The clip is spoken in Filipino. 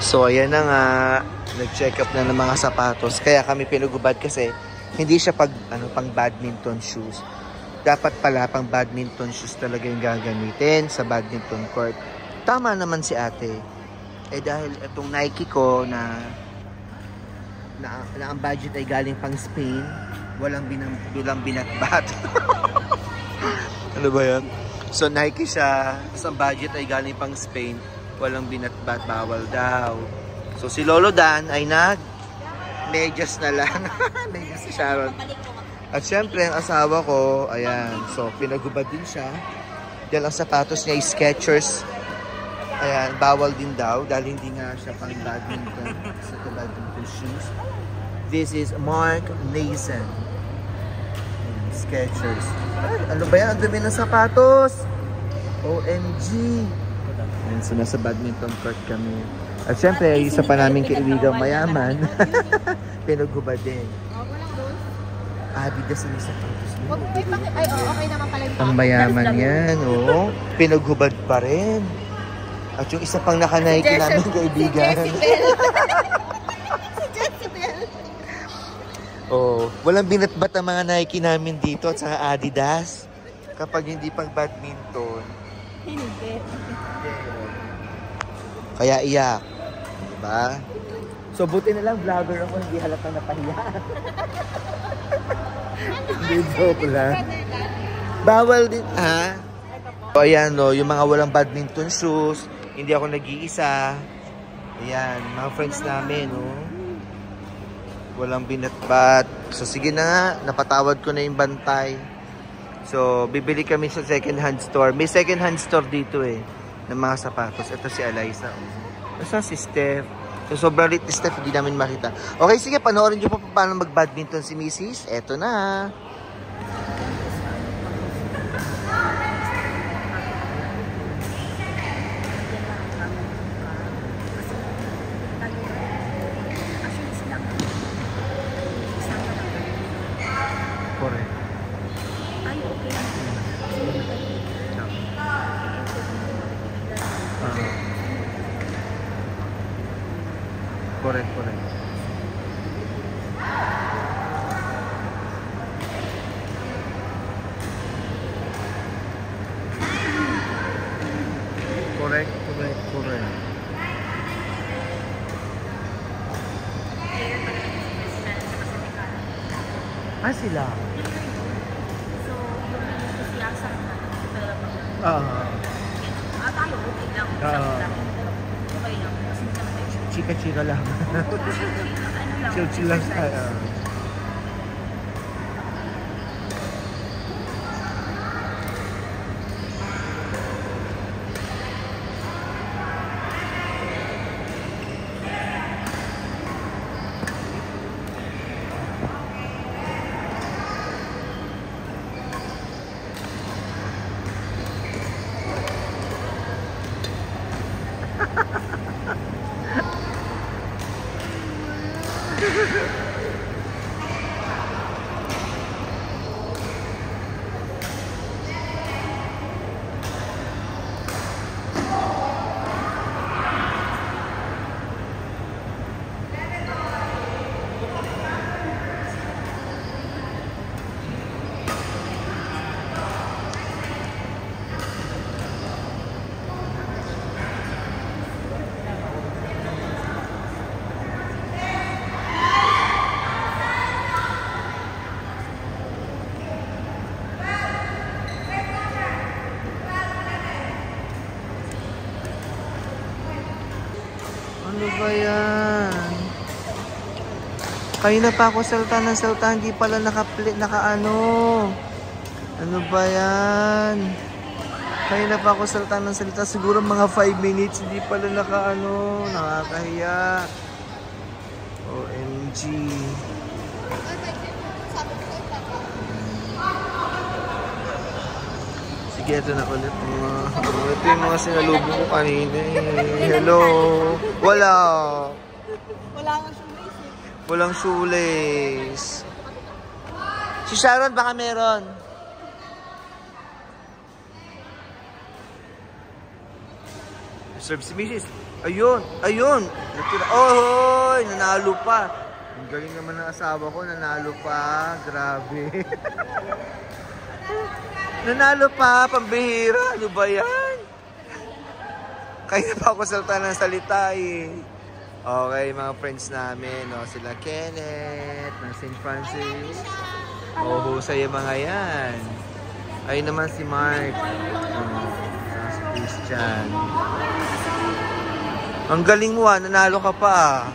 So, ayan na nga. Nag-check up na ng mga sapatos. Kaya kami pinagubad kasi hindi siya pang badminton shoes. Dapat pala pang badminton shoes talaga yung gagamitin sa badminton court. Tama naman si ate. Dahil itong Nike ko na ang budget ay galing pang Spain, walang binatbat. Ano ba yan? So Nike siya, ang budget ay galing pang Spain, walang binatbat, bawal daw. So si Lolo Dan ay medyas na lang. Medyas si Sharon. At syempre ang asawa ko, ayan, so pinagubad din siya. Dahil ang sapatos niya ay Skechers. Ayan, bawal din daw dahil hindi nga siya pang badminton. Sa badminton shoes. This is Mark Nason. Skechers. Ay, ano ba yan? Ang dumi ng sapatos! OMG! Ayan, so nasa badminton court kami. At syempre, isa pa namin kaibigang mayaman. Pinagubad din. Adidas ang sapatos mo. Ay, okay naman pala yung ang mayaman yan, oo. Pinaghubad pa rin. At yung isa pang naka-Nike namin kaibigan. Si Jessie Bell. Oh, walang binatbat ang mga Nike namin dito at saka Adidas. Kapag hindi pang badminton. Hindi. Kaya iyak. Diba? So buti na lang vlogger ako, hindi halatang napahiya. Hindi, joke lang. Bawal din, ha? So ayan, no, yung mga walang badminton shoes, hindi ako nag-iisa. Ayan, mga friends namin, no? Walang binatbat. So sige na nga, napatawad ko na yung bantay. So bibili kami sa second hand store. May second hand store dito eh, ng mga sapatos. Ito si Eliza. Asa si Steph? So sobrang lit ni Steph, hindi namin makita. Okay, sige, panoorin nyo pa paano mag-badminton si Mrs. Eto na. Correct. Ay, okay. Correct, correct. Correct, correct, correct. Ah, sila? So, yung enthusiasm na talagang tayo, okay lang. Okay lang. Kasi hindi naman tayo Chika-chika lang. Chill-chill lang tayo. Ano ba yan? Kayo na pa ako salta ng salta, hindi pala naka-ano. Ano ba yan? Kayo na pa ako salta ng salta, siguro mga 5 minutes, hindi pala naka-ano. Nakakahiya. OMG. Sige, ito na ulit. Ito yung mga sinalubong ko kanina eh. Hello. Wala. Wala nga shoelace eh. Walang shoelace. Si Sharon baka meron. Serve si Mrs. Ayun. Ayun. Oh, nanalo pa. Ang galing naman ng asawa ko, nanalo pa. Grabe. Nanalo pa, pambihira. Ano ba yan? Kaya pa ako salta ng salita eh. Okay, mga friends namin. No? Sila Kenneth, ng St. Francis. Husay yung mga yan. Ayun naman si Mark. Si Christian. Ang galing mo nanalo ka pa.